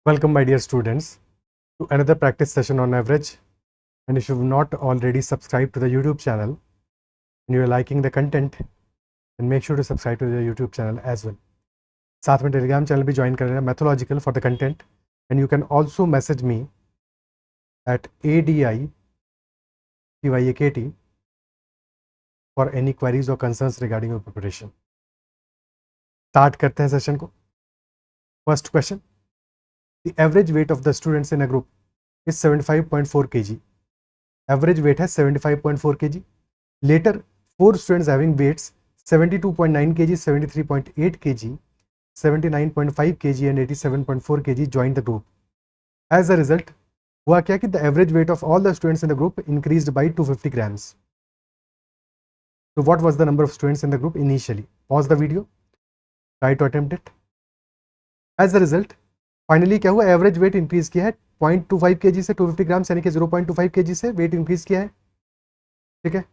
Welcome, my dear students, to another practice session on average. And if you've not already subscribed to the YouTube channel and you're liking the content, then make sure to subscribe to the YouTube channel as well. साथ में Telegram channel भी join कर लेना mythological for the content and you can also message me at ADITYAKT for any queries और concerns regarding your preparation. Start करते हैं session को। First question, the average weight of the students in a group is 75.4 kg. Average weight है 75.4 kg. Later 4 students having weights 72.9 kg, 73.8 kg, 79.5 kg and 87.4 kg joined the group. As a result, हुआ क्या कि the average weight of all the students in the group increased by 250 grams. So what was the number of students in the group initially? Pause the video. Try to attempt it. As a result, finally क्या हुआ, average weight increase किया है 0.25 kg से 250 ग्राम यानी कि 0.25 kg से weight increase किया है। ठीक है,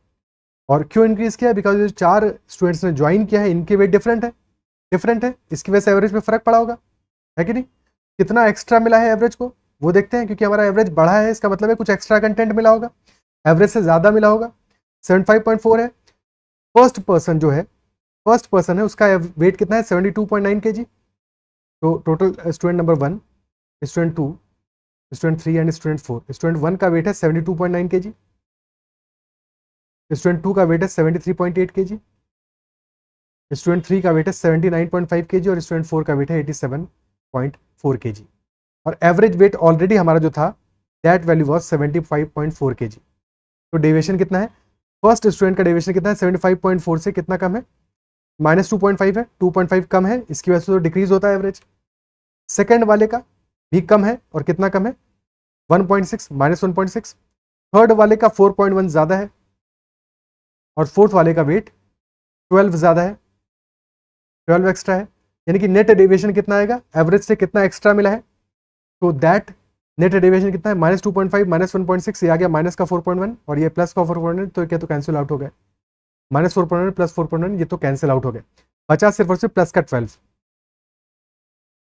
और क्यों इंक्रीज किया है? बिकॉज जो 4 स्टूडेंट्स ने ज्वाइन किया है इनके वेट डिफरेंट है, इसकी वजह से एवरेज में फर्क पड़ा होगा, है कि नहीं? कितना एक्स्ट्रा मिला है एवरेज को वो देखते हैं, क्योंकि हमारा एवरेज बढ़ा है इसका मतलब है कुछ एक्स्ट्रा कंटेंट मिला होगा, एवरेज से ज्यादा मिला होगा। 75.4 है। फर्स्ट पर्सन है उसका वेट कितना है? 72.9 kg. तो total student number 1, student 2, student 3 and student 4, student 1 का वेट है 72.9 kg, स्टूडेंट 2 का वेट है 73.8 kg, स्टूडेंट 3 का वेट है 79.5 kg और स्टूडेंट 4 का वेट है 87.4 kg। और एवरेज वेट ऑलरेडी हमारा जो था दैट वैल्यू वाज 75.4 kg। तो डेविएशन कितना है? फर्स्ट स्टूडेंट का डेविएशन कितना है? 75.4 से कितना कम है? -2.5 है, 2.5 कम है, इसकी वजह से तो डिक्रीज होता है एवरेज। सेकेंड वाले का भी कम है और कितना कम है? 1.6 -1.6। थर्ड वाले का 4.1 ज्यादा है और फोर्थ वाले का वेट 12 ज्यादा है, 12 एक्स्ट्रा है। यानी कि नेट डेविएशन कितना आएगा? एवरेज से कितना एक्स्ट्रा मिला है? तो दैट नेट डेविएशन कितना है? -2.5 -1.6, ये आ गया माइनस का 4.1 और ये प्लस का 4.1, तो क्या तो कैंसिल आउट हो गए। -4.1 प्लस 4.1 ये तो कैंसिल आउट हो गए, बचा सिर्फ और सिर्फ प्लस का 12।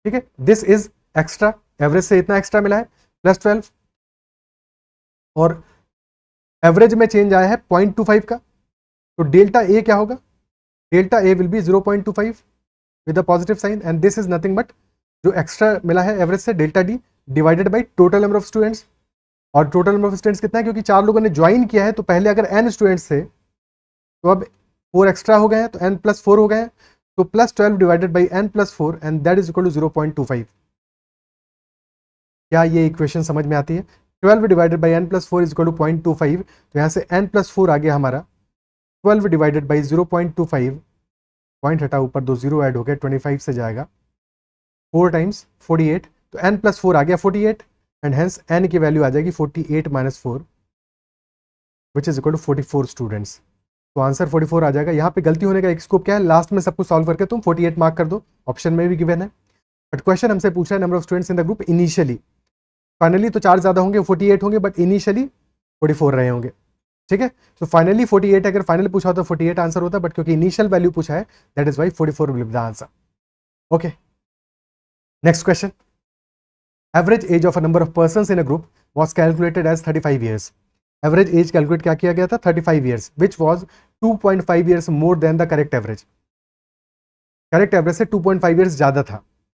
ठीक है, दिस इज एक्स्ट्रा, एवरेज से इतना एक्स्ट्रा मिला है प्लस 12। और एवरेज में चेंज आया है 0.25 का, तो डेल्टा ए क्या होगा? Delta A will be 0.25 with a positive sign and this is nothing but जो एक्स्ट्रा मिला है एवरेज से delta D divided by total number of students. और टोटल नंबर ऑफ स्टूडेंट्स कितना है? क्योंकि 4 लोगों ने ज्वाइन किया है तो पहले अगर n स्टूडेंट्स थे तो अब 4 एक्स्ट्रा हो गए हैं तो n+4 हो गए हैं, तो +12 divided by n+4 and that is equal to 0.25। क्या ये इक्वेशन समझ में आती है? 12 divided by n+4 is equal to 0.25, तो यहाँ से n+4 आ गया हमारा 12 डिवाइडेड बाई 0.25, पॉइंट हटा ऊपर 2 0 ऐड हो गए, 25 से जाएगा 4 टाइम्स 48, तो n+4 आ गया 48 एंड हेंस n की वैल्यू आ जाएगी 48 - 4 which is equal to 44 students. तो आंसर 44 आ जाएगा। यहाँ पे गलती होने का एक स्कोप क्या है? लास्ट में सब कुछ सॉल्व करके तुम 48 मार्क कर दो, ऑप्शन में भी गिवन है। बट क्वेश्चन हमसे पूछा है number of students in the group initially. Finally तो 4 ज्यादा होंगे, 48 होंगे, बट इनिशियली 44 रहे होंगे। ठीक है, तो फाइनली 48, अगर फाइनल पूछा होता तो 48 आंसर होता, बट क्योंकि इनिशियल वैल्यू पूछा है that is Y 44 will be the answer. Okay, next question, average age of a number of persons in a group was calculated as 35 years. Average age calculate क्या किया गया था? 35 years, which was 2.5 years more than the correct average. Correct average से 2.5 years ज्यादा था।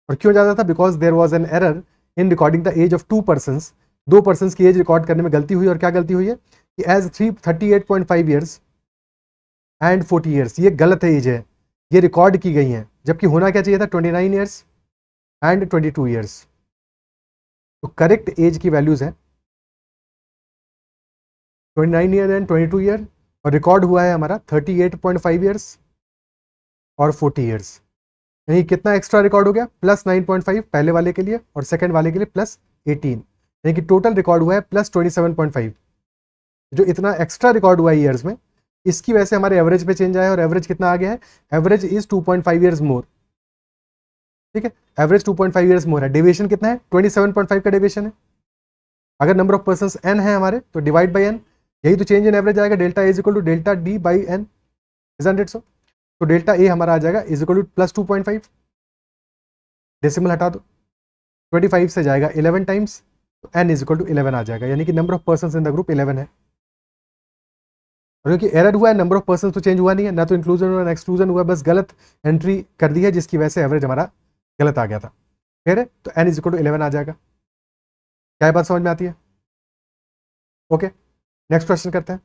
और क्यों ज्यादा था? Because there was an error in recording the age of 2 persons. 2 persons की एज रिकॉर्ड करने में गलती हुई, और क्या गलती हुई है कि एज 38.5 ईयर्स एंड 40 ईयर्स, ये गलत एज है, ये रिकॉर्ड की गई है, जबकि होना क्या चाहिए था? 29 ईयर्स एंड 22 ईयर्स। तो करेक्ट एज की वैल्यूज है 29 ईयर एंड 22 ईयर, और रिकॉर्ड हुआ है हमारा 38.5 ईयर्स और 40 ईयर्स। यानी कितना एक्स्ट्रा रिकॉर्ड हो गया? +9.5 पहले वाले के लिए और सेकंड वाले के लिए +18, यानी कि टोटल रिकॉर्ड हुआ है +27.5। जो इतना एक्स्ट्रा रिकॉर्ड हुआ है ईयर्स में, इसकी वजह से हमारे एवरेज पे चेंज आया, और एवरेज कितना आ गया है? एवरेज इज 2.5 ईयर्स मोर। ठीक है, एवरेज 2.5 ईयर्स मोर है। डेविएशन कितना है? 27.5 का डेविएशन है। अगर नंबर ऑफ पर्सन्स n है हमारे तो डिवाइड बाई n, यही तो चेंज इन एवरेज आएगा। Delta is equal to delta D by n, isn't it so? तो डेल्टा ए हमारा आ जाएगा इज इक्वल टू +2.5, डेसिमल हटा दो, 25 से जाएगा 11 टाइम्स, तो n इज इक्वल टू 11 आ जाएगा, यानी कि number of person in the group 11 है। और क्योंकि एरर हुआ है, नंबर ऑफ पर्सन तो चेंज हुआ नहीं है, ना तो इंक्लूजन हुआ ना एक्सक्लूजन हुआ, बस गलत एंट्री कर दी है जिसकी वजह से एवरेज हमारा गलत आ गया था। फिर तो n इज इक्वल टू 11 आ जाएगा। क्या बात समझ में आती है? ओके, नेक्स्ट क्वेश्चन करते हैं।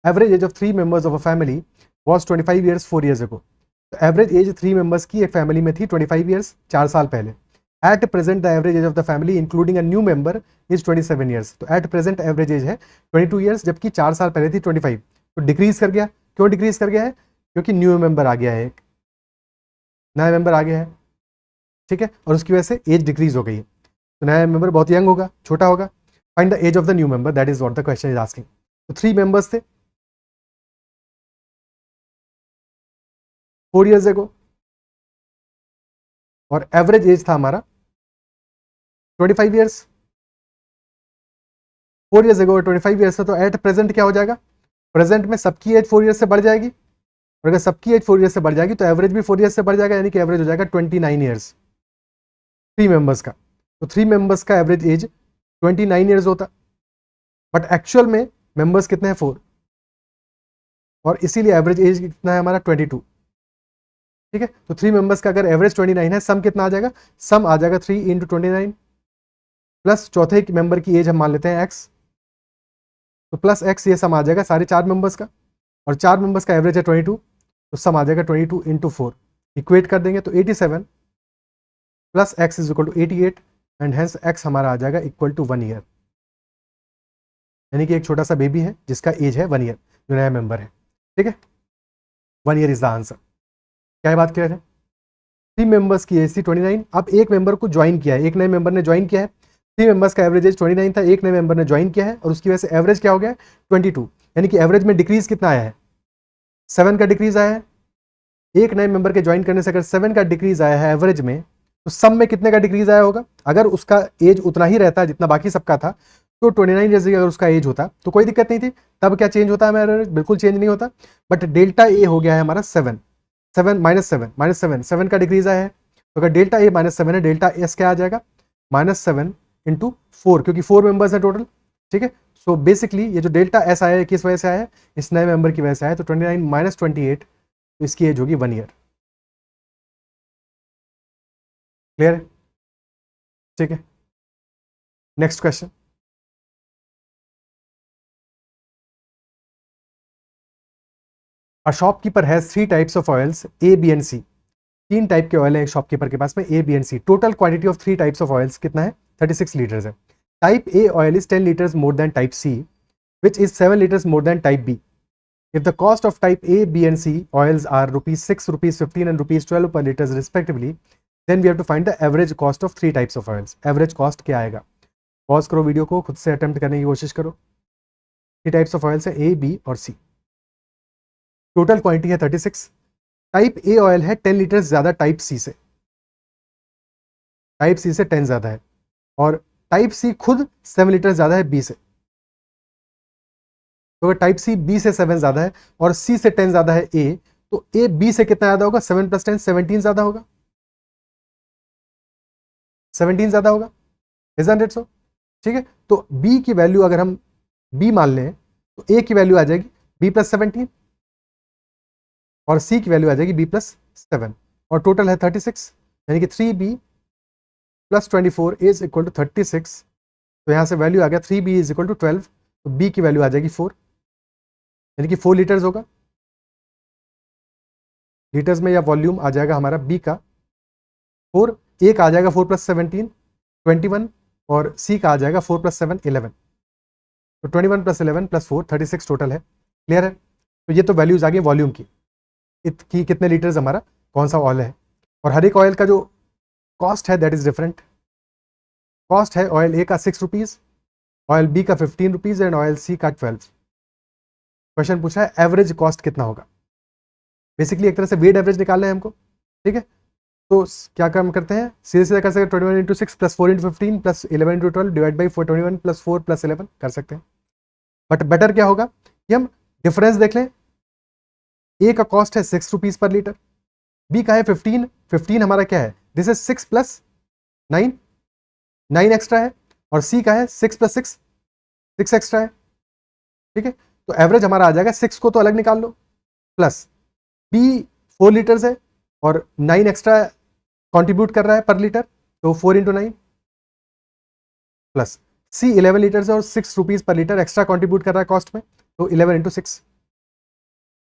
Average age of 3 members of a family was 25 years 4 years ago. तो एवरेज एज 3 मेंबर्स की एक फैमिली में थी 25 ईयर्स, 4 साल पहले। At present the average age of the family including a new member is 27 years. तो एट प्रेजेंट एवरेज एज है 22 years, जबकि 4 साल पहले थी 25। तो डिक्रीज कर गया। क्यों डिक्रीज कर गया है? क्योंकि न्यू मेंबर आ गया है, एक नया मेंबर आ गया है, ठीक है, और उसकी वजह से एज डिक्रीज हो गई है। तो नया मेंबर बहुत यंग होगा, छोटा होगा। Find the age of the new member, that is what the question is asking. तो 3 मेंबर्स थे 4 ईयर्स एगो, और एवरेज एज था हमारा 25 ईयर्स। 4 ईयर्स एगो 25 ईयर्स था, तो एट प्रेजेंट क्या हो जाएगा? प्रेजेंट में सबकी एज 4 ईयर्स से बढ़ जाएगी, और अगर सबकी एज 4 ईयर्स से बढ़ जाएगी तो एवरेज भी 4 ईयर्स से बढ़ जाएगा, यानी कि एवरेज हो जाएगा 29 ईयर्स 3 मेंबर्स का। तो 3 मेंबर्स का एवरेज एज 29 ईयर्स होता, बट एक्चुअल में मेंबर्स कितने हैं? 4, और इसीलिए एवरेज एज कितना है हमारा? 22। ठीक है, तो 3 मेंबर्स का अगर एवरेज 29 है, सम कितना आ जाएगा? सम आ जाएगा 3 इंटू 29 प्लस चौथे मेंबर की एज हम मान लेते हैं एक्स, तो प्लस एक्स, ये सम आ जाएगा सारे 4 मेंबर्स का, और 4 मेंबर्स का एवरेज है 22, तो सम आ जाएगा 22 इंटू 4। इक्वेट कर देंगे तो 87 plus X is equal to 88, and hence X हमारा आ जाएगा इक्वल टू 1 ईयर, यानी कि एक छोटा सा बेबी है जिसका एज है 1 ईयर, जो नया मेंबर है। ठीक है, 1 ईयर इज द आंसर। क्या है, बात क्लियर है? 3 मेंबर्स की एज थी 29, अब एक मेंबर को ज्वाइन किया है, एक नए मेंबर ने ज्वाइन किया है। 3 मेंबर्स का एवरेज एज 29 था, एक नए मेंबर ने ज्वाइन किया है, और उसकी वजह से एवरेज क्या हो गया? 22, यानी कि एवरेज में डिक्रीज कितना आया है? 7 का डिक्रीज आया है। एक नए मेंबर के ज्वाइन करने से अगर 7 का डिक्रीज आया है एवरेज में, तो सम में कितने का डिक्रीज आया होगा? अगर उसका एज उतना ही रहता जितना बाकी सबका था, तो 29 जैसे अगर उसका एज होता तो कोई दिक्कत नहीं थी, तब क्या चेंज होता है हमारा एवरेज? बिल्कुल चेंज नहीं होता। बट डेल्टा ए हो गया है हमारा 7, 7 -7 का डिक्रीज आया है, तो अगर डेल्टा ए -7 है, डेल्टा एस क्या आ जाएगा? -7 इंटू 4, क्योंकि 4 मेंबर्स है टोटल। ठीक है, सो बेसिकली ये जो डेल्टा एस आया है किस वजह से आया है? इस नए मेंबर की वजह से आया है। तो 29 - 28, तो इसकी एज होगी 1 ईयर। क्लियर है? ठीक है, next question. A shopkeeper has 3 types of oils A B and C. 3 type के ऑयल है एक शॉपकीपर के पास में, A B and C. Total quantity of 3 types of oils कितना है? 36 लीटर्स है। Type A oil is 10 litres more than type C, which is 7 litres more than type B. If the cost of type A, B and C oils are ₹6, ₹15 and ₹12 per liters respectively, then we have to find the average cost of 3 types of oils. Average cost क्या आएगा? Pause करो video को, खुद से attempt करने की कोशिश करो। 3 टाइप्स ऑफ ऑयल्स है A, B और C। टोटल क्वांटिटी है 36। टाइप ए ऑयल है 10 लीटर ज़्यादा टाइप सी से, टाइप सी से 10 ज़्यादा है, और टाइप सी खुद 7 लीटर ज़्यादा है बी से। तो अगर टाइप सी बी से 7 ज़्यादा है और सी से 10 ज़्यादा है ए, तो ए बी से कितना ज़्यादा होगा? 7 + 10 17 ज़्यादा होगा, 17 ज़्यादा होगा। इजंट इट सो? ठीक है, तो बी की वैल्यू अगर हम बी मान लें, तो ए की वैल्यू आ जाएगी बी + 17, और सी की वैल्यू आ जाएगी बी + 7, और टोटल है 36, यानी कि 3b + 24 इज इक्वल टू 36। तो यहाँ से वैल्यू आ गया 3b इज इक्वल टू 12, तो बी की वैल्यू आ जाएगी 4, यानी कि 4 लीटर्स होगा। लीटर्स में या वॉल्यूम आ जाएगा हमारा बी का 4, ए का आ जाएगा 4 + 17 21, और सी का आ जाएगा 4 + 7 11। तो 21 + 11 + 4 36 टोटल है। क्लियर है? तो ये तो वैल्यूज आ गई वॉल्यूम की, कितने लीटर्स हमारा कौन सा ऑयल है, और हर एक ऑयल का जो कॉस्ट है दैट इज डिफरेंट। कॉस्ट है ऑयल ए का 6 रुपीज़, ऑयल बी का 15 रुपीज़ एंड ऑयल सी का 12। क्वेश्चन पूछा है एवरेज कॉस्ट कितना होगा। बेसिकली एक तरह से वेट एवरेज निकालना है हमको। ठीक है, तो क्या काम करते हैं, सीधे सीधे कर सकते हैं 21 × 6 + 4 × 15 + 11 × 12 डिवाइड बाई 21 + 4 + 11 कर सकते हैं। बट बेटर क्या होगा कि हम डिफरेंस देख लें, ए का कॉस्ट है 6 रुपीज पर लीटर, बी का है 15, 15 हमारा क्या है, दिस इज 6 प्लस 9, 9 एक्स्ट्रा है, और सी का है 6 प्लस 6, 6 एक्स्ट्रा है, ठीक है। तो एवरेज हमारा आ जाएगा, 6 को तो अलग निकाल लो, प्लस बी 4 लीटर्स है और 9 एक्स्ट्रा कंट्रीब्यूट कर रहा है पर लीटर, तो 4 इंटू 9, प्लस सी 11 लीटर्स है और 6 rupees per litre extra contribute कर रहा है कॉस्ट में, तो 11 into 6,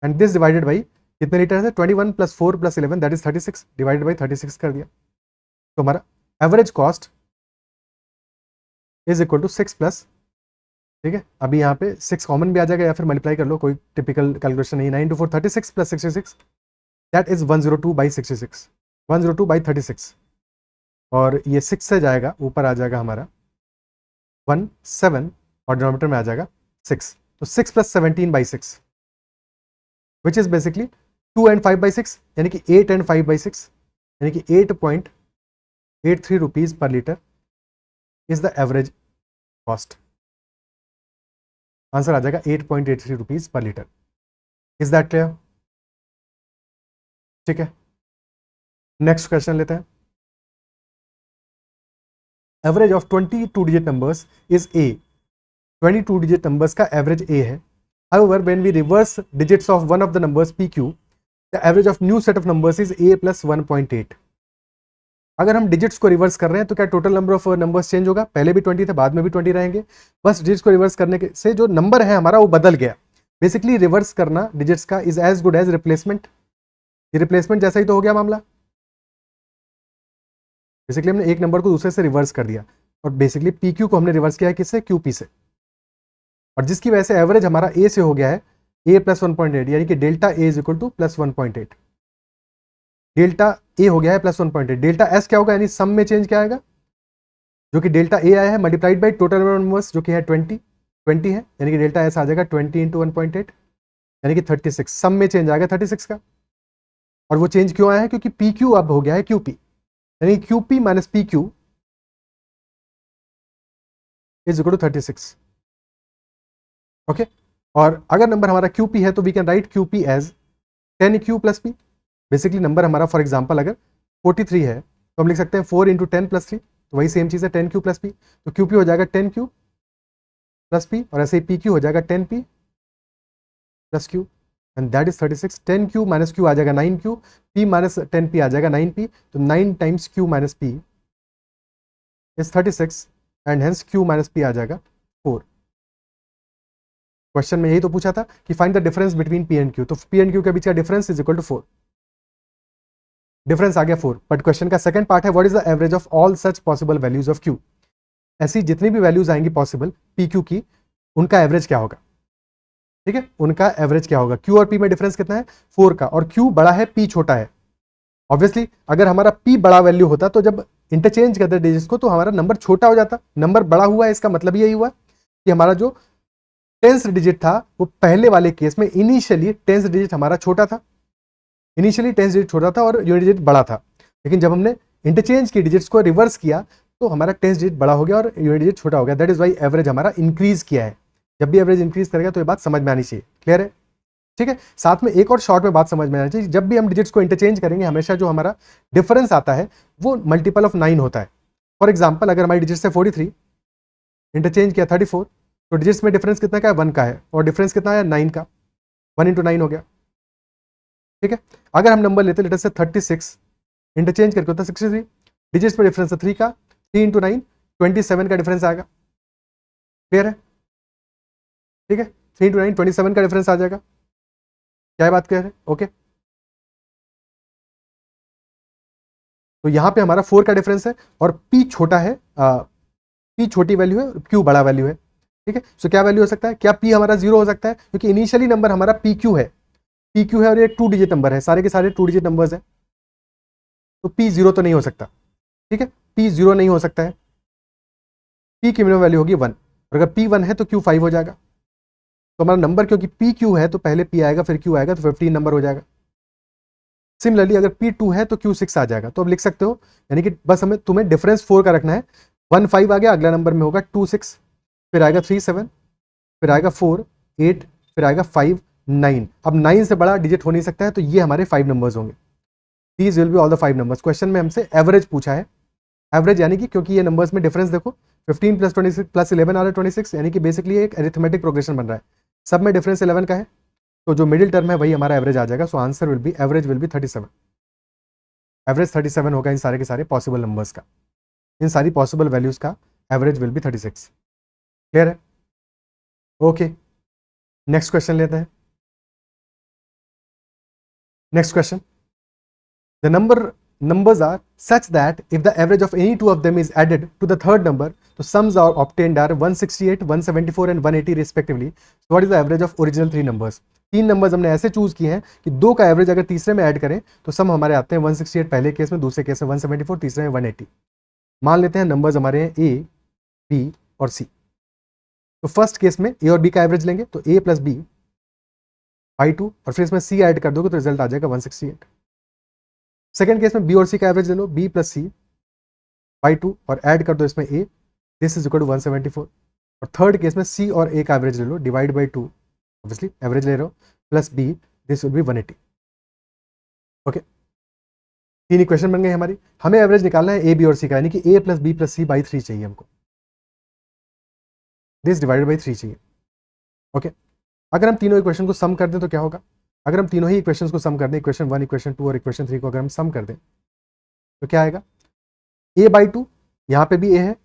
and this divided by कितने लीटर है, 21 plus 4 plus 11 that is 36, divided by 36 कर दिया, तो हमारा average cost is equal to 6 plus, ठीक है। अभी यहाँ पे 6 कॉमन भी आ जाएगा या फिर मल्टीप्लाई कर लो, कोई टिपिकल कैलकुलेशन नहीं, 9 into 4 36 plus 66 that is 102 by 66, 102 by 36, और ये 6 से जाएगा ऊपर आ जाएगा हमारा 17 और डिनोमिनेटर में आ जाएगा 6, तो 6 plus 17 by 6 which is basically 2 and 5 by 6, यानी कि 8 एंड 5 बाई 6, यानी कि 8.83 rupees per litre is the average cost. Answer आ जाएगा 8.83 rupees per litre. Is that clear? ठीक है, नेक्स्ट क्वेश्चन लेते हैं। Average of 22 digit numbers is a, 22 digit numbers का एवरेज ए है। However, when we reverse digits of one of the numbers PQ, the average of new set of numbers is a plus 1.8. अगर हम digits को reverse कर रहे हैं तो क्या total number of numbers change होगा? पहले भी 20 थे, बाद में भी 20 रहेंगे, बस डिजिट्स को रिवर्स करने से जो नंबर है हमारा वो बदल गया। बेसिकली रिवर्स करना डिजिट्स का is as good as replacement, ये रिप्लेसमेंट जैसा ही तो हो गया मामला। बेसिकली हमने एक नंबर को दूसरे से रिवर्स कर दिया, और बेसिकली PQ को हमने रिवर्स किया है किससे? QP से, और जिसकी वजह से एवरेज हमारा ए से हो गया है ए प्लस 1.8, यानी कि delta A is equal to plus 1.8, delta A हो गया है प्लस 1.8। डेल्टा एस क्या होगा, यानी सम में चेंज क्या आएगा, जो कि डेल्टा ए आया है multiplied by total number of numbers जो कि है 20 है, यानी कि डेल्टा एस आ जाएगा 20 इंटू 1.8, यानी कि 36, सम में चेंज आएगा 36 का। और वो चेंज क्यों आया है? क्योंकि PQ अब हो गया है QP, यानी QP minus PQ is equal to 36, okay. और अगर नंबर हमारा QP है तो we can write QP as 10Q plus P। Basically number हमारा फॉर एग्जांपल अगर 43 है तो हम लिख सकते हैं 4 इंटू 10 प्लस 3, तो वही सेम चीज़ है 10Q प्लस P, तो QP हो जाएगा 10Q प्लस P, और ऐसे ही PQ हो जाएगा 10P plus Q, and that is 36। 10Q minus Q आ जाएगा 9Q, P माइनस 10P आ जाएगा 9P, तो 9 times Q minus P is 36, and hence Q minus P आ जाएगा 4। क्वेश्चन में यही तो पूछा था कि find the difference between P and Q, तो P एंड Q के बीच का difference is equal to 4, difference आ गया 4। बट क्वेश्चन का सेकंड पार्ट है what is the average of all such possible values of Q, ऐसी जितनी भी वैल्यूज आएंगी पॉसिबल PQ की, उनका एवरेज क्या होगा, ठीक है, उनका एवरेज क्या होगा। Q और P में डिफरेंस कितना है? 4 का, और Q बड़ा है P छोटा है। ऑब्वियसली अगर हमारा P बड़ा वैल्यू होता तो जब इंटरचेंज करते डिजिट्स को तो हमारा नंबर छोटा हो जाता, नंबर बड़ा हुआ है इसका मतलब यही हुआ कि हमारा जो टेंस डिजिट था वो पहले वाले केस में इनिशियली टेंस डिजिट हमारा छोटा था, इनिशियली टेंस डिजिट छोटा था और यूनिट डिजिट बड़ा था, लेकिन जब हमने इंटरचेंज की डिजिट्स को रिवर्स किया तो हमारा टेंस डिजिट बड़ा हो गया और यूनिट डिजिट छोटा हो गया। दैट इज वाई एवरेज हमारा इंक्रीज किया है। जब भी एवरेज इंक्रीज करेगा तो ये बात समझ में आनी चाहिए, क्लियर है? ठीक है, साथ में एक और शॉर्ट में बात समझ में आनी चाहिए, जब भी हम डिजिट्स को इंटरचेंज करेंगे हमेशा जो हमारा डिफरेंस आता है वो मल्टीपल ऑफ 9 होता है। फॉर एग्जाम्पल अगर हमारी डिजिट से 43 इंटरचेंज किया 34, तो डिजिट्स में डिफरेंस कितना का है? 1 का है, और डिफरेंस कितना है? 9 का, 1 इंटू 9 हो गया, ठीक है। अगर हम नंबर लेते लेटर से 36 इंटरचेंज करके होता है 63, डिजिट्स में डिफरेंस है 3 का, 3 इंटू 9 27 का डिफरेंस आएगा, क्लियर है? ठीक है, 3 इंटू 9 27 का डिफरेंस आ जाएगा, क्या बात क्लियर है? ओके, तो यहां पे हमारा 4 का डिफरेंस है और P छोटा है, P छोटी वैल्यू है, Q बड़ा वैल्यू है, ठीक है। सो क्या वैल्यू हो सकता है? क्या P हमारा 0 हो सकता है? क्योंकि इनिशियली नंबर हमारा PQ है, PQ है और ये 2 डिजिट नंबर है, सारे के सारे 2 डिजिट नंबर्स हैं, तो P 0 तो नहीं हो सकता, ठीक है, P 0 नहीं हो सकता है। P की मिनिमम वैल्यू होगी 1, और अगर P 1 है तो Q 5 हो जाएगा, तो हमारा नंबर क्योंकि PQ है तो पहले P आएगा फिर Q आएगा, तो 15 नंबर हो जाएगा। सिमिलरली अगर P2 है तो Q 6 आ जाएगा, तो अब लिख सकते हो, यानी कि बस हमें तुम्हें डिफरेंस 4 का रखना है। 1 5 आ गया, अगला नंबर में होगा 2 6, फिर आएगा 3 7, फिर आएगा 4 8, फिर आएगा 5 9। अब 9 से बड़ा डिजिट हो नहीं सकता है, तो ये हमारे 5 नंबर्स होंगे। These will be all the 5 numbers. Question में हमसे एवरेज पूछा है, एवरेज यानी कि क्योंकि ये नंबर्स में डिफरेंस देखो 15 प्लस 26 प्लस 11 आ रहा है 26, यानी कि बेसिकली एक अरिथमेटिक प्रोग्रेशन बन रहा है, सब में डिफरेंस 11 का है, तो जो मिडिल टर्म है वही हमारा एवरेज आ जाएगा। So answer will be average will be 37। Average 37 होगा इन सारे के सारे पॉसिबल नंबर्स का, इन सारी पॉसिबल वैल्यूज का एवरेज विल बी 36। क्लियर है? ओके, नेक्स्ट क्वेश्चन लेते हैं। Next question, the numbers are such that if the average of any two of them is added to the third number, तो sums are obtained are 168, 174 and 180 respectively. So what is the average of original three numbers? 3 numbers हमने ऐसे choose किए हैं कि 2 का average अगर तीसरे में ऐड करें तो सम हमारे आते हैं 168 पहले केस में, दूसरे केस में 174, तीसरे में 180। मान लेते हैं नंबर्स हमारे हैं ए, बी और सी। तो फर्स्ट केस में ए और बी का एवरेज लेंगे, तो ए प्लस बी बाई 2, और फिर इसमें सी ऐड कर दोगे तो रिजल्ट आ जाएगा 168। सेकेंड केस में बी और सी का एवरेज ले लो, बी प्लस सी बाई 2, और ऐड कर दो इसमें ए, दिस इज इक्वल टू 174। और थर्ड केस में सी और ए का एवरेज ले लो, डिवाइड बाई 2, ऑब्वियसली एवरेज ले रहे हो, plus B, this will be 180। Okay, 3 equation बन गई हमारी। हमें एवरेज निकालना है ए बी और सी का, यानी कि A plus B plus C by 3 चाहिए हमको, दिस डिवाइडेड बाई 3 चाहिए। ओके, अगर हम तीनों इक्वेशन को सम कर दें तो क्या होगा? अगर हम तीनों ही इक्वेशंस को सम कर दें, इक्वेशन 1, इक्वेशन 2 और इक्वेशन 3 को अगर हम सम कर दें तो क्या आएगा? a बाई 2, यहाँ पे भी a है,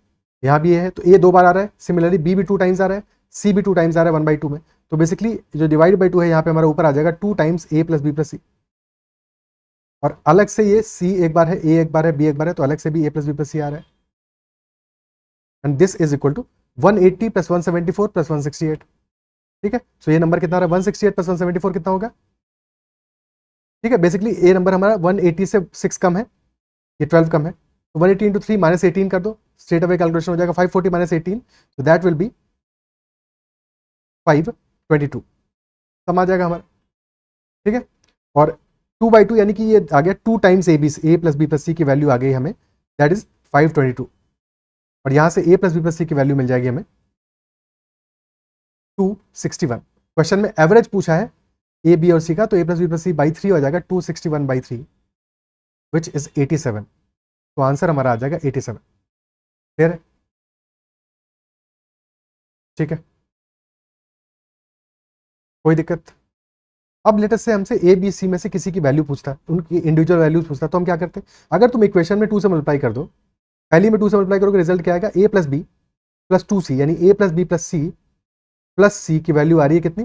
यहाँ भी a है, तो a 2 बार आ रहा है, सिमिलरली b भी 2 टाइम्स आ रहा है, c भी 2 टाइम्स आ रहा है 1 बाई 2 में, तो बेसिकली जो डिवाइड बाई 2 है यहाँ पे हमारा ऊपर आ जाएगा 2 times a plus B plus C, और अलग से ये c एक बार है, a एक बार है, b एक बार है, तो अलग से भी a plus B plus C आ रहा है, and this is equal to 180 plus 174 plus 168। ठीक है, सो ये नंबर कितना आ रहा है? 168 प्लस 174 कितना होगा? ठीक है, बेसिकली ए नंबर हमारा 180 से 6 कम है, ये 12 कम है, तो 180 इंटू 3 माइनस 18 कर दो, स्ट्रेट अवे कैलकुलेशन हो जाएगा 540 माइनस 18, तो दैट विल बी 522, सम आ जाएगा हमारा। ठीक है, और 2 बाई 2 यानी कि ये आ गया 2 टाइम्स ए प्लस बी प्लस सी की वैल्यू आ गई हमें, दैट इज 522, और यहाँ से ए प्लस बी प्लस सी की वैल्यू मिल जाएगी हमें 261। क्वेश्चन में एवरेज पूछा है ए बी और सी का, तो A plus B plus C by 3 हो जाएगा 261 बाई 3 विच इज 87, तो आंसर हमारा आ जाएगा 87। क्लियर है? ठीक है, कोई दिक्कत? अब लेटेस्ट से हमसे ए बी सी में से किसी की वैल्यू पूछता है, उनकी इंडिविजुअल वैल्यूज पूछता है, तो हम क्या करते हैं? अगर तुम इक्वेशन में 2 से मल्टीप्लाई कर दो, पहली में 2 से मल्टीप्लाई करोगे, रिजल्ट क्या आएगा? ए प्लस बी प्लस 2 सी, यानी ए प्लस बी प्लस सी की वैल्यू आ रही है कितनी?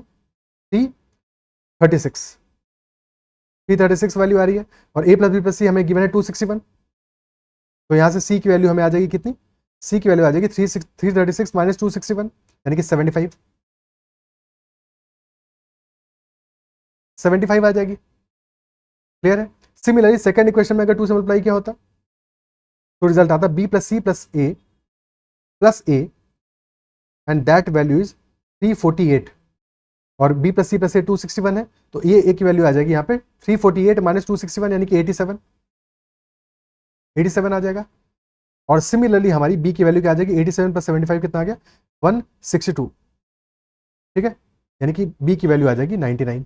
336 वैल्यू आ रही है, और ए प्लस बी प्लस सी हमें गिवन है 261, तो यहां से सी की वैल्यू हमें आ जाएगी कितनी? सी की वैल्यू आ जाएगी 336 माइनस 261, यानी कि 75 आ जाएगी। क्लियर है? सिमिलरली सेकंड इक्वेशन में अगर 2 से मल्टीप्लाई किया होता तो रिजल्ट आता B plus C plus A and that value is 348, और b plus C plus A 261 है, तो ये ए की वैल्यू आ जाएगी यहाँ पे 348 माइनस 261, यानी कि 87 आ जाएगा। और सिमिलरली हमारी b की वैल्यू क्या आ जाएगी? 87 प्लस 75 कितना आ गया? 162। ठीक है, यानी कि b की वैल्यू आ जाएगी 99।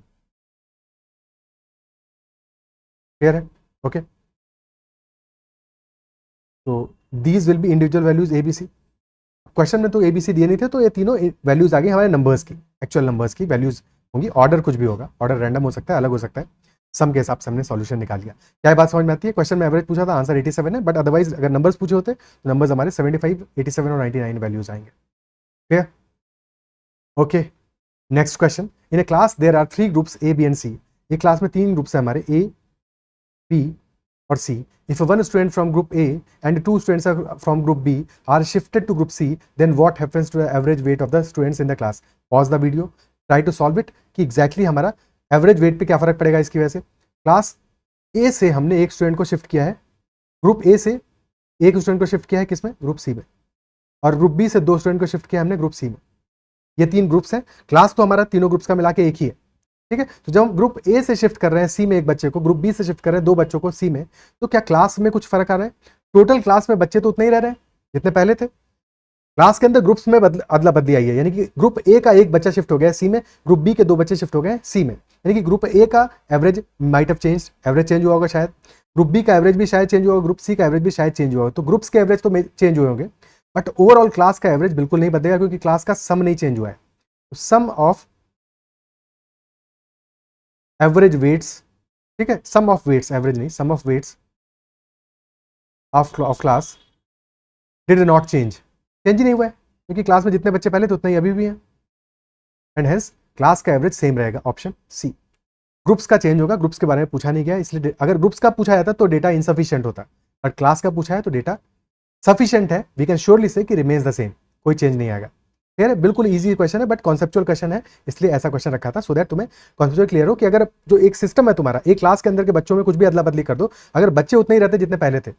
क्लियर है? ओके, तो these will be individual values A B C. Question में तो ए बी सी दिए नहीं थे, तो ये तीनों वैल्यूज आ गई हमारे नंबर्स की, एक्चुअल नंबर्स की वैल्यूज होंगी। ऑर्डर कुछ भी होगा, ऑर्डर रैंडम हो सकता है, अलग हो सकता है, सम के हिसाब से हमने सॉल्यूशन निकाल लिया। क्या बात समझ में आती है? क्वेश्चन में एवरेज पूछा था, आंसर 87 है, बट अदरवाइज अगर नंबर्स पूछे होते तो नंबर्स हमारे 75, 87 और 99 वैल्यूज आएंगे। Clear? Okay, next question, in a class there are 3 groups A B and C. ये क्लास में 3 ग्रुप्स है हमारे, ए बी और C. If one student from group A and 2 students from group B are shifted to group C, then what happens to the average weight of the students in the class? Pause the video, try to solve it कि exactly हमारा average weight पे क्या फर्क पड़ेगा इसकी वजह से। Class A से हमने एक स्टूडेंट को शिफ्ट किया है, ग्रुप A से एक स्टूडेंट को शिफ्ट किया है किसमें? ग्रुप C में, और ग्रुप B से 2 स्टूडेंट को शिफ्ट किया हमने ग्रुप C में। ये 3 ग्रुप्स हैं, क्लास तो हमारा तीनों ग्रुप्स का मिला के एक ही है। ठीक है, तो जब हम ग्रुप ए से शिफ्ट कर रहे हैं सी में एक बच्चे को, ग्रुप बी से शिफ्ट कर रहे हैं 2 बच्चों को सी में, तो क्या क्लास में कुछ फर्क आ रहा है? टोटल क्लास में बच्चे तो उतने ही रह रहे हैं जितने पहले थे, क्लास के अंदर ग्रुप्स में अदला बदली आई है, यानी कि ग्रुप ए का एक बच्चा शिफ्ट हो गया सी में, ग्रुप बी के 2 बच्चे शिफ्ट हो गए सी में, यानी कि ग्रुप ए का average might have change, average change हुआ होगा शायद, ग्रुप बी का एवरेज भी शायद चेंज हुआ होगा, ग्रुप सी का एवरेज भी शायद चेंज हुआ होगा, तो ग्रुप्स के एवरेज तो चेंज हुए होंगे, बट ओवरऑल क्लास का एवरेज बिल्कुल नहीं बदलेगा क्योंकि क्लास का सम नहीं चेंज हुआ है। सम ऑफ एवरेज वेट्स, ठीक है, सम ऑफ वेट्स, एवरेज नहीं, sum of weights of class did not change, change ही नहीं हुआ है क्योंकि क्लास में जितने बच्चे पहले थे उतने ही अभी भी हैं, एंड हेंस क्लास का एवरेज सेम रहेगा, ऑप्शन सी। ग्रुप्स का चेंज होगा, ग्रुप्स के बारे में पूछा नहीं गया, इसलिए अगर ग्रुप्स का पूछा जाता तो डेटा इनसफिशिएंट होता, बट क्लास का पूछा है तो डेटा सफिशिएंट है, वी कैन श्योरली से कि रिमेन्स द सेम, कोई चेंज नहीं आएगा। क्लियर है, बिल्कुल इजी क्वेश्चन है बट कॉन्सेप्चुअल क्वेश्चन है, इसलिए ऐसा क्वेश्चन रखा था, सो दैट तुम्हें कॉन्सेप्चुअल क्लियर हो कि अगर जो एक सिस्टम है तुम्हारा, एक क्लास के अंदर के बच्चों में कुछ भी अदला बदली कर दो, अगर बच्चे उतने ही रहते जितने पहले थे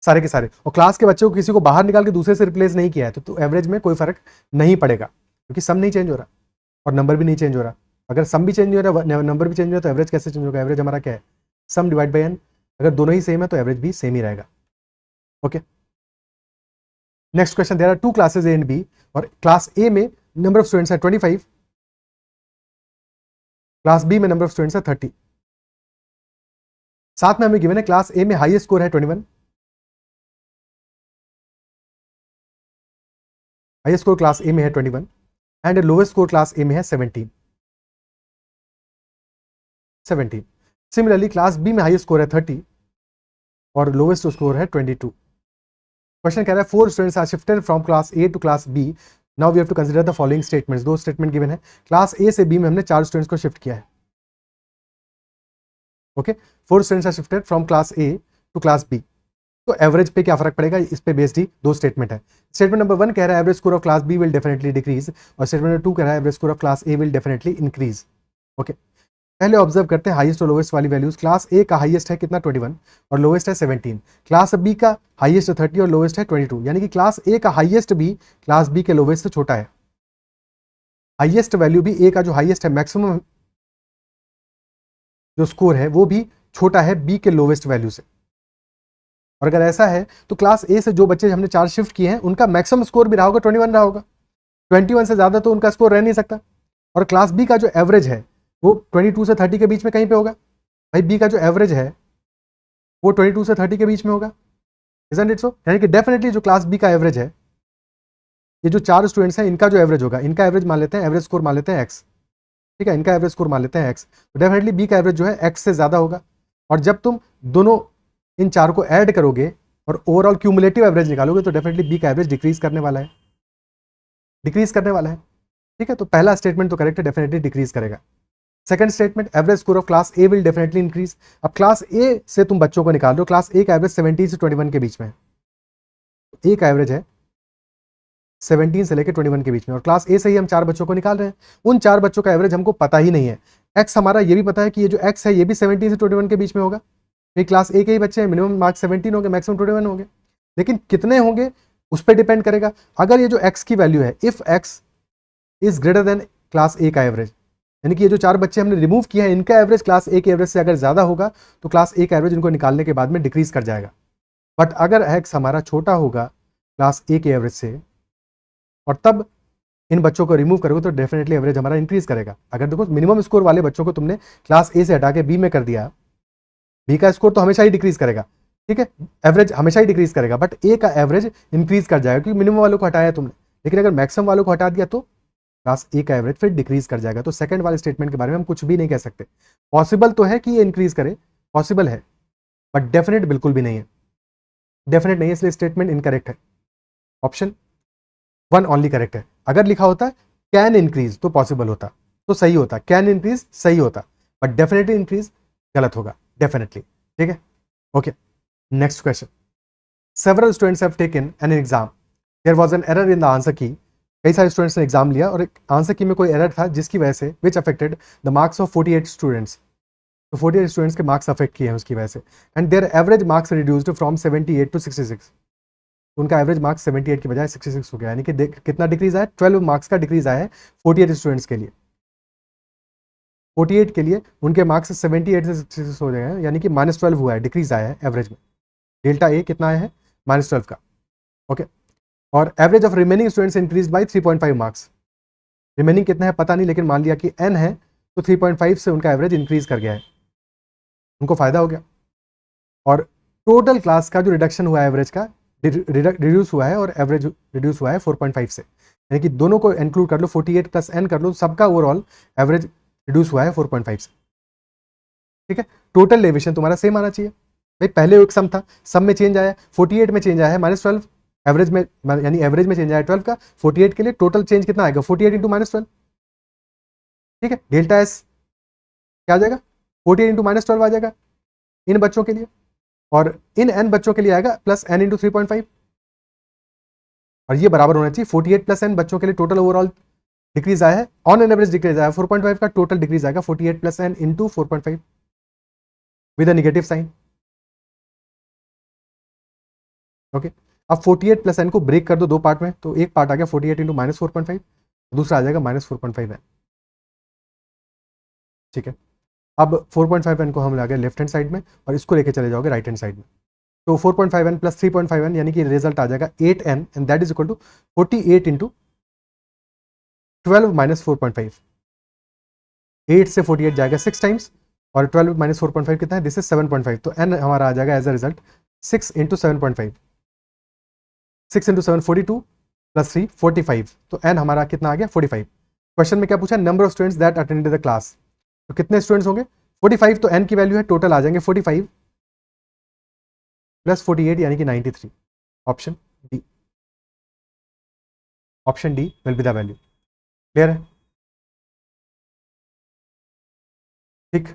सारे के सारे, और क्लास के बच्चों को किसी को बाहर निकाल के दूसरे से रिप्लेस नहीं किया है तो एवरेज में कोई फर्क नहीं पड़ेगा क्योंकि सम नहीं चेंज हो रहा और नंबर भी नहीं चेंज हो रहा। अगर सम भी चेंज हो रहा है, नंबर भी चेंज हो रहा है, तो एवरेज कैसे चेंज होगा? एवरेज हमारा क्या है? सम डिवाइड बाई एन, अगर दोनों ही सेम है तो एवरेज भी सेम ही रहेगा। Okay, next question, there are 2 classes A and B, और क्लास ए में नंबर ऑफ स्टूडेंट्स है 25, क्लास बी में नंबर ऑफ स्टूडेंट्स है 30। साथ में हमें गिवन है क्लास ए में हाईएस्ट स्कोर है 21, हाईएस्ट स्कोर क्लास ए में है 21 and lowest score class A में है 17। सिमिलरली क्लास बी में हाईएस्ट स्कोर है 30 और लोवेस्ट स्कोर है 22। क्वेश्चन कह रहा है 4 students are shifted from class A to class B, now we have to consider the following statements. 2 statement given है, क्लास ए से बी में हमने 4 स्टूडेंट्स को शिफ्ट किया है। Okay, 4 students are shifted from class A to class B, तो average पे क्या फर्क पड़ेगा, इस पे बेस्ड ही 2 स्टेटमेंट है। स्टेटमेंट नंबर 1 कह रहा है average score of class B will definitely decrease, और स्टेटमेंट नंबर 2 कह रहा है average score of class A will definitely increase. Okay, पहले ऑब्जर्व करते हैं हाईएस्ट और लोवेस्ट वाली वैल्यूज। क्लास ए का हाईएस्ट है कितना 21 और लोवेस्ट है 17, क्लास बी का हाईएस्ट है 30 और लोवेस्ट है 22, यानी कि क्लास ए का हाईएस्ट भी क्लास बी के लोवेस्ट से छोटा है। हाईएस्ट वैल्यू भी ए का जो हाईएस्ट है, मैक्सिमम जो स्कोर है वो भी छोटा है बी के लोवेस्ट वैल्यू से। और अगर ऐसा है तो क्लास ए से जो बच्चे हमने 4 शिफ्ट किए हैं उनका मैक्सिमम स्कोर भी रहा होगा 21 रहा होगा, 21 से ज्यादा तो उनका स्कोर रह नहीं सकता। और क्लास बी का जो एवरेज है वो 22 से 30 के बीच में कहीं पे होगा। भाई बी का जो एवरेज है वो 22 से 30 के बीच में होगा, इजंट इट सो? यानी कि डेफिनेटली जो क्लास बी का एवरेज है, ये जो 4 स्टूडेंट्स हैं इनका जो एवरेज होगा, इनका एवरेज मान लेते हैं, एवरेज स्कोर मान लेते हैं एक्स, ठीक है, इनका एवरेज स्कोर मान लेते हैं एक्स, तो डेफिनेटली बी का एवरेज जो है एक्स से ज्यादा होगा। और जब तुम दोनों इन 4 को ऐड करोगे और ओवरऑल क्यूमुलेटिव एवरेज निकालोगे तो डेफिनेटली बी का एवरेज डिक्रीज करने वाला है, डिक्रीज करने वाला है। ठीक है, तो पहला स्टेटमेंट तो करेक्ट है, डेफिनेटली डिक्रीज करेगा। Second statement, average score of class A will definitely increase. अब क्लास ए से तुम बच्चों को निकाल रहे हो, क्लास ए का एवरेज 17 से 21 के बीच में है, ए का एवरेज है 17 से लेकर 21 के बीच में, और क्लास ए से ही हम 4 बच्चों को निकाल रहे हैं। उन 4 बच्चों का एवरेज हमको पता ही नहीं है। एक्स हमारा ये भी पता है कि ये जो एक्स है ये भी 17 से 21 के बीच में होगा, ये क्लास ए के ही बच्चे हैं, मिनिमम मार्क्स 17 होंगे, मैक्सिमम 21 होंगे, लेकिन कितने होंगे उस पर डिपेंड करेगा। अगर ये जो एक्स की वैल्यू है, if x is greater than class ए का एवरेज, यानी कि ये जो 4 बच्चे हमने रिमूव किया है इनका एवरेज क्लास ए के एवरेज से अगर ज्यादा होगा तो क्लास ए का एवरेज इनको निकालने के बाद में डिक्रीज कर जाएगा। बट अगर एक्स हमारा छोटा होगा क्लास ए के एवरेज से और तब इन बच्चों को रिमूव करोगे तो डेफिनेटली एवरेज हमारा इंक्रीज करेगा। अगर देखो मिनिमम स्कोर वाले बच्चों को तुमने क्लास ए से हटा के बी में कर दिया, बी का स्कोर तो हमेशा ही डिक्रीज करेगा, ठीक है, एवरेज हमेशा ही डिक्रीज करेगा, बट ए का एवरेज इंक्रीज कर जाएगा क्योंकि मिनिमम वालों को हटाया तुमने। लेकिन अगर मैक्सिमम वालों को हटा दिया तो क्लास ए का एवरेज फिर डिक्रीज कर जाएगा। तो सेकंड वाले स्टेटमेंट के बारे में हम कुछ भी नहीं कह सकते। पॉसिबल तो है कि ये इंक्रीज करे, पॉसिबल है, बट डेफिनेट बिल्कुल भी नहीं है, डेफिनेट नहीं है, इसलिए स्टेटमेंट इनकरेक्ट है। ऑप्शन 1 ओनली करेक्ट है। अगर लिखा होता कैन इंक्रीज तो पॉसिबल होता, तो सही होता, कैन इंक्रीज सही होता, बट डेफिनेटली इंक्रीज गलत होगा, डेफिनेटली। ठीक है, okay, next question, several students have taken an exam, there was an error in the answer key. कई सारे स्टूडेंट्स ने एग्जाम लिया और आंसर की में कोई एरर था जिसकी वजह से which affected the marks of 48 students, तो 48 स्टूडेंट्स के मार्क्स अफेक्ट किए हैं उसकी वजह से, and their average marks reduced from 78 to 66, उनका एवरेज मार्क्स 78 की बजाय 66 हो गया, यानी कि कितना डिक्रीज आया, 12 मार्क्स का डिक्रीज आया है 48 स्टूडेंट्स के लिए। 48 के लिए उनके मार्क्स 78 से 66 हो गए हैं, यानी कि -12 हुआ है, डिक्रीज आया है एवरेज में। डेल्टा ए कितना आया है, -12 का। ओके, और average of remaining students increase by 3.5 marks. Remaining कितना है पता नहीं, लेकिन मान लिया कि n है तो 3.5 से उनका एवरेज इंक्रीज कर गया है, उनको फायदा हो गया। और टोटल क्लास का जो रिडक्शन हुआ है एवरेज का, रिड्यूस हुआ है, और एवरेज रिड्यूस हुआ है 4.5 से, यानी कि दोनों को इंक्लूड कर लो, 48 प्लस n कर लो, सबका ओवरऑल एवरेज रिड्यूस हुआ है 4.5 से। ठीक है, टोटल डेविएशन तुम्हारा सेम आना चाहिए भाई। पहले एक सम था, सम में चेंज आया, 48 में चेंज आया है -12, एवरेज में यानी एवरेज में चेंज आया 12 का, 48 के लिए टोटल चेंज कितना आएगा 48 इंटू -12। ठीक है, डेल्टा एस क्या आ जाएगा 48 इंटू -12 आ जाएगा इन बच्चों के लिए, और इन n बच्चों के लिए आएगा प्लस n इंटू 3.5, और ये बराबर होना चाहिए 48 प्लस n बच्चों के लिए टोटल ओवरऑल डिक्रीज आया है, ऑन एन एवरेज डिक्रीज आया 4.5 का, टोटल डिक्रीज आएगा 48 plus n into 4.5 with a negative sign. Okay, अब 48 प्लस n को ब्रेक कर दो दो पार्ट में, तो एक पार्ट आ गया 48 इंटू -4.5, दूसरा आ जाएगा -4.5 n। ठीक है, अब 4.5 n को हम ला गए लेफ्ट हैंड साइड में, और इसको लेके चले जाओगे राइट हैंड साइड में, तो 4.5 n प्लस 3.5 n यानी कि रिजल्ट आ जाएगा 8 n, and that is equal to 48 into 12 minus 4.5। 8 से 48 जाएगा 6 टाइम्स, और 12 माइनस 4.5 कितना है, दिस इज 7.5, तो n हमारा आ जाएगा as a result 6 into 7.5, 6 into 7 42 plus 3 45, तो n हमारा कितना आ गया 45। क्वेश्चन में क्या पूछा, number of students that attended the class, तो कितने स्टूडेंट्स होंगे 45, तो n की वैल्यू है, टोटल आ जाएंगे 45 प्लस 48 यानी कि 93। Option D, option D will be the value. Clear है? ठीक,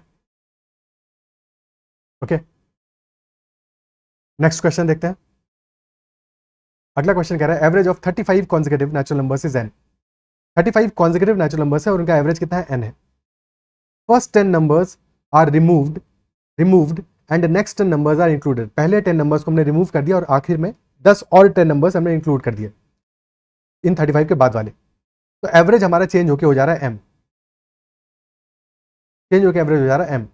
ओके, नेक्स्ट क्वेश्चन देखते हैं। अगला क्वेश्चन कह रहा है average of 35 consecutive natural numbers is n। 35 consecutive natural numbers है और उनका एवरेज कितना है n है। First 10 numbers are removed and next 10 numbers are included. पहले 10 नंबर्स को हमने रिमूव कर दिया और आखिर में 10 और 10 नंबर्स हमने इंक्लूड कर दिए इन 35 के बाद वाले, तो एवरेज हमारा चेंज होके हो जा रहा है m, चेंज होके एवरेज हो जा रहा है m।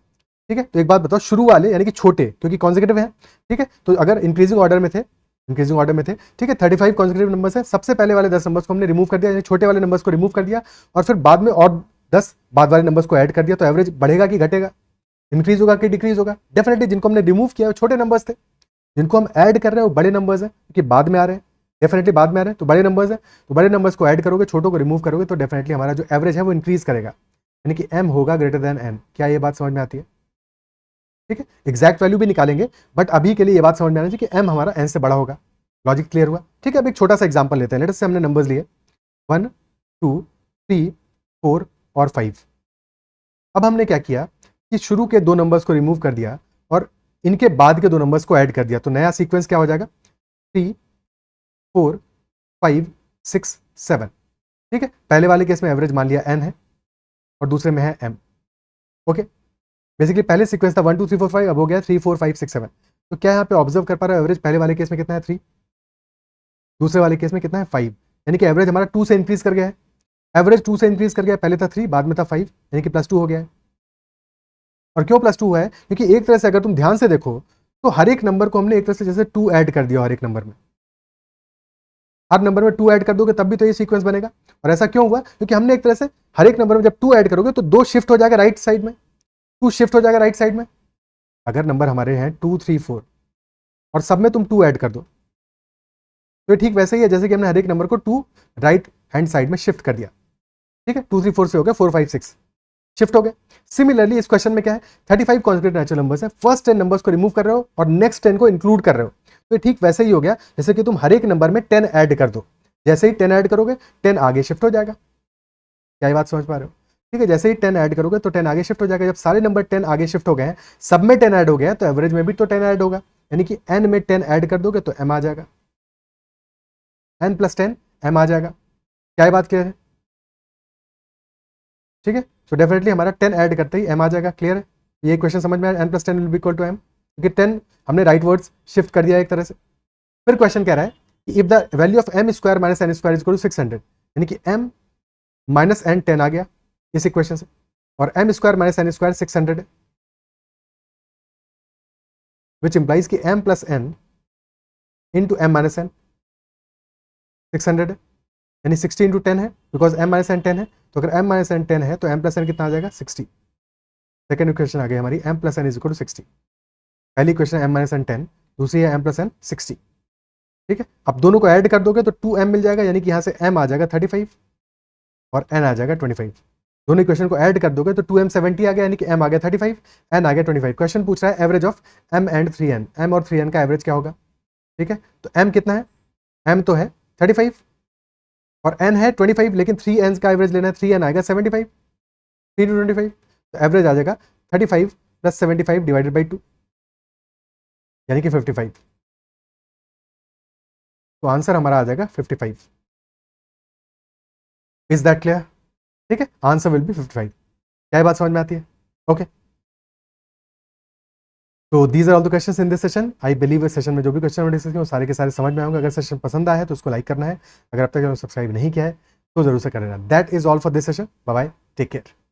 ठीक है, तो एक बात बताओ, शुरू वाले यानी कि छोटे, क्योंकि कॉन्जिक्यूटिव है, ठीक है, तो अगर इंक्रीजिंग ऑर्डर में थे, ठीक है, 35 कॉन्जिक्यूटिव नंबर्स है, सबसे पहले वाले 10 नंबर्स को हमने रिमूव कर दिया, यानी छोटे वाले नंबर्स को रिमूव कर दिया, और फिर बाद में और 10 बाद वाले नंबर्स को ऐड कर दिया, तो एवरेज बढ़ेगा कि घटेगा, इंक्रीज होगा कि डिक्रीज होगा। डेफिनेटली जिनको हमने रिमूव किया वो छोटे नंबर्स थे, जिनको हम ऐड कर रहे हैं वो बड़े नंबर्स हैं, क्योंकि बाद में आ रहे हैं, डेफिनेटली बाद में आ रहे हैं, तो बड़े नंबर्स हैं, तो बड़े नंबर्स को ऐड करोगे, छोटों को रिमूव करोगे, तो डेफिनेटली हमारा जो एवरेज है वो इंक्रीज करेगा, यानी कि m होगा ग्रेटर देन n। क्या ये बात समझ में आती है? ठीक है, एग्जैक्ट वैल्यू भी निकालेंगे, बट अभी के लिए ये बात समझ में आना चाहिए कि m हमारा n से बड़ा होगा। लॉजिक क्लियर हुआ? ठीक है, अब एक छोटा सा एग्जांपल लेते हैं। लेट्स से हमने नंबर्स लिए 1 2 3 4 और 5। अब हमने क्या किया कि शुरू के दो नंबर्स को रिमूव कर दिया और इनके बाद के दो नंबर्स को ऐड कर दिया, तो नया सीक्वेंस क्या हो जाएगा 3 4 5 6 7। ठीक है, पहले वाले केस में एवरेज मान लिया n है और दूसरे में है m। ओके, बेसिकली पहले सीक्वेंस था 1 2 3 4 5, अब हो गया 3 4 5 6 7। तो क्या यहाँ पे ऑब्जर्व कर पा रहे हो, एवरेज पहले वाले केस में कितना है 3, दूसरे वाले केस में कितना है 5, यानी कि एवरेज हमारा 2 से इंक्रीज कर गया है। एवरेज 2 से इंक्रीज कर गया, पहले था 3 बाद में था 5, यानी कि +2 हो गया है। और क्यों +2 हुआ है, क्योंकि एक तरह से अगर तुम ध्यान से देखो तो हर एक नंबर को हमने एक तरह से जैसे 2 ऐड कर दिया, हर एक नंबर में, हर नंबर में 2 ऐड कर दोगे तब भी तो ये सीक्वेंस बनेगा। और ऐसा क्यों हुआ, क्योंकि हमने एक तरह से हर एक नंबर में जब 2 ऐड करोगे तो 2 शिफ्ट हो जाएगा राइट साइड में, 2 शिफ्ट हो जाएगा राइट साइड में। अगर नंबर हमारे हैं 2 3 4 और सब में तुम 2 ऐड कर दो, तो ठीक वैसे ही है जैसे कि हमने हर एक नंबर को 2 राइट हैंड साइड में शिफ्ट कर दिया। ठीक है, 2 3 4 से हो गया 4 5 6 शिफ्ट हो गए। सिमिलरली इस क्वेश्चन में क्या है, 35 कॉन्जिक्यूटिव नेचुरल नंबर्स है, फर्स्ट 10 नंबर्स को रिमूव कर रहे हो और नेक्स्ट 10 को इंक्लूड कर रहे हो, तो ठीक वैसे ही हो गया जैसे कि तुम हर एक नंबर में 10 ऐड कर दो, जैसे ही 10 ऐड करोगे 10 आगे शिफ्ट हो जाएगा। क्या ये बात समझ पा रहे हो? ठीक है, जैसे ही 10 ऐड करोगे तो 10 आगे शिफ्ट हो जाएगा। जब सारे नंबर 10 आगे शिफ्ट हो गए हैं, सब में 10 ऐड हो गया, तो एवरेज में भी तो 10 ऐड होगा, यानी कि n में 10 ऐड कर दोगे तो m आ जाएगा, n प्लस 10 m आ जाएगा। क्या ये बात क्लियर है? ठीक है, सो डेफिनेटली हमारा 10 ऐड करते ही m आ जाएगा। क्लियर है? ये क्वेश्चन समझ में आया, n plus 10 will be equal to m, क्योंकि 10 हमने राइट वर्ड्स शिफ्ट कर दिया एक तरह से। फिर क्वेश्चन कह रहा है कि if the value of m square minus n square is equal to 600, यानी कि m माइनस n 10 आ गया इस इक्वेशन से, और m square minus n square 600 है, विच इंप्लाइज कि m plus n into m minus n। 600 है, यानी 60 इंटू 10 है, बिकॉज m माइनस एन 10 है, तो अगर m माइनस एन 10 है तो m प्लस एन कितना आ जाएगा 60। सेकेंड इक्वेशन आ गई हमारी m plus n is equal to 60। पहली इक्वेशन m माइनस एन 10, दूसरी है m प्लस एन 60। ठीक है, अब दोनों को ऐड कर दोगे तो 2m मिल जाएगा, यानी कि यहाँ से m आ जाएगा 35 और n आ जाएगा 25। दोनों इक्वेशन को ऐड कर दोगे तो 2m 70 आ गया, यानी कि m आ गया 35, n आ गया 25। क्वेश्चन पूछ रहा है average of m and 3n, m और 3n का एवरेज क्या होगा। ठीक है, तो m कितना है, m तो है 35 और n है 25, लेकिन 3n का एवरेज लेना है, 3n आएगा 75, 3 to 25, तो एवरेज आ जाएगा 35 प्लस 75 डिवाइडेड बाई 2, यानी कि 55। तो आंसर हमारा आ जाएगा 55। Is that clear. ठीक है, आंसर विल बी 55। क्या ये बात समझ में आती है। ओके, तो these are all the questions in this session. I believe इस सेशन में जो भी क्वेश्चन डिस्कस किए वो सारे के सारे समझ में आएंगे। अगर सेशन पसंद आया है तो उसको लाइक करना है, अगर अब तक सब्सक्राइब नहीं किया है तो जरूर से कर लेना। That is all for this session. Bye bye, take care.